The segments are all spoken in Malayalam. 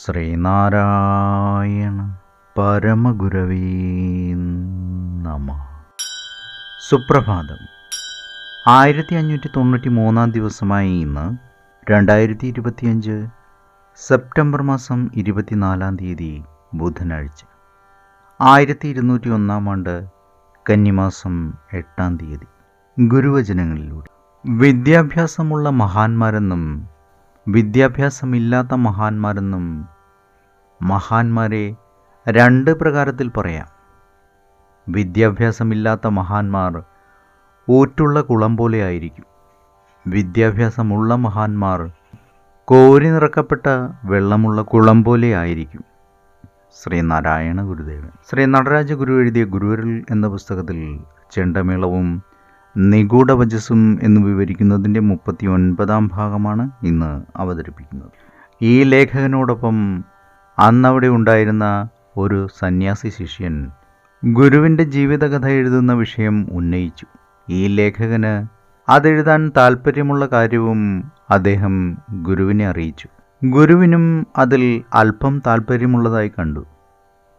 ശ്രീനാരായണ പരമഗുരവേ നമഃ. സുപ്രഭാതം. 1593 ദിവസമായി ഇന്ന് 2025 സെപ്റ്റംബർ മാസം 24 ബുധനാഴ്ച, 1201 ആണ്ട് കന്നിമാസം 8 ഗുരുവചനങ്ങളിലൂടെ. വിദ്യാഭ്യാസമുള്ള മഹാന്മാരെന്നും വിദ്യാഭ്യാസമില്ലാത്ത മഹാന്മാരെന്നും മഹാന്മാരെ രണ്ട് പ്രകാരത്തിൽ പറയാം. വിദ്യാഭ്യാസമില്ലാത്ത മഹാന്മാർ ഊറ്റുള്ള കുളം പോലെ ആയിരിക്കും. വിദ്യാഭ്യാസമുള്ള മഹാന്മാർ കോരി നിറക്കപ്പെട്ട വെള്ളമുള്ള കുളം പോലെ ആയിരിക്കും. ശ്രീനാരായണ ഗുരുദേവൻ. ശ്രീ നടരാജ ഗുരു എഴുതിയ ഗുരുവരുൾ എന്ന പുസ്തകത്തിൽ ചെണ്ടമേളവും നിഗൂഢവചസ്സും എന്ന് വിവരിക്കുന്നതിൻ്റെ 39 ഭാഗമാണ് ഇന്ന് അവതരിപ്പിക്കുന്നത്. ഈ ലേഖകനോടൊപ്പം അന്നവിടെ ഉണ്ടായിരുന്ന ഒരു സന്യാസി ശിഷ്യൻ ഗുരുവിൻ്റെ ജീവിതകഥ എഴുതുന്ന വിഷയം ഉന്നയിച്ചു. ഈ ലേഖകന് അതെഴുതാൻ താല്പര്യമുള്ള കാര്യവും അദ്ദേഹം ഗുരുവിനെ അറിയിച്ചു. ഗുരുവിനും അതിൽ അല്പം താല്പര്യമുള്ളതായി കണ്ടു.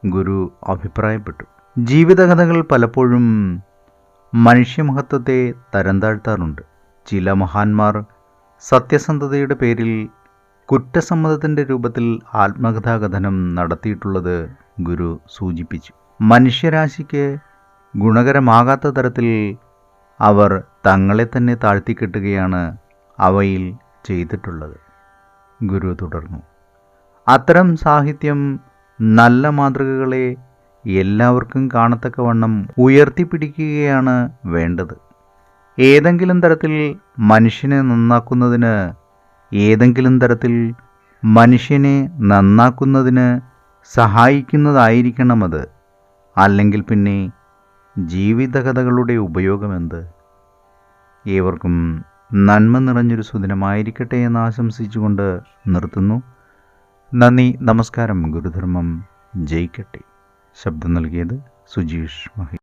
ഗുരു അഭിപ്രായപ്പെട്ടു. ജീവിതകഥകൾ പലപ്പോഴും മനുഷ്യമഹത്വത്തെ തരം താഴ്ത്താറുണ്ട്. ചില മഹാന്മാർ സത്യസന്ധതയുടെ പേരിൽ കുറ്റസമ്മതത്തിൻ്റെ രൂപത്തിൽ ആത്മകഥാകഥനം നടത്തിയിട്ടുള്ളത് ഗുരു സൂചിപ്പിച്ചു. മനുഷ്യരാശിക്ക് ഗുണകരമാകാത്ത തരത്തിൽ അവർ തങ്ങളെ തന്നെ താഴ്ത്തിക്കെട്ടുകയാണ് അവയിൽ ചെയ്തിട്ടുള്ളത്. ഗുരു തുടർന്നു. അത്തരം സാഹിത്യം നല്ല മാതൃകകളെ എല്ലാവർക്കും കാണത്തക്കവണ്ണം ഉയർത്തിപ്പിടിക്കുകയാണ് വേണ്ടത്. ഏതെങ്കിലും തരത്തിൽ മനുഷ്യനെ നന്നാക്കുന്നതിന് സഹായിക്കുന്നതായിരിക്കണം അത്. അല്ലെങ്കിൽ പിന്നെ ജീവിതകഥകളുടെ ഉപയോഗമെന്ത്? ഏവർക്കും നന്മ നിറഞ്ഞൊരു സുദിനമായിരിക്കട്ടെ എന്ന് ആശംസിച്ചുകൊണ്ട് നിർത്തുന്നു. നന്ദി, നമസ്കാരം. ഗുരുധർമ്മം ജയിക്കട്ടെ. ശബ്ദം നൽകിയത് സുജീഷ് മഹി.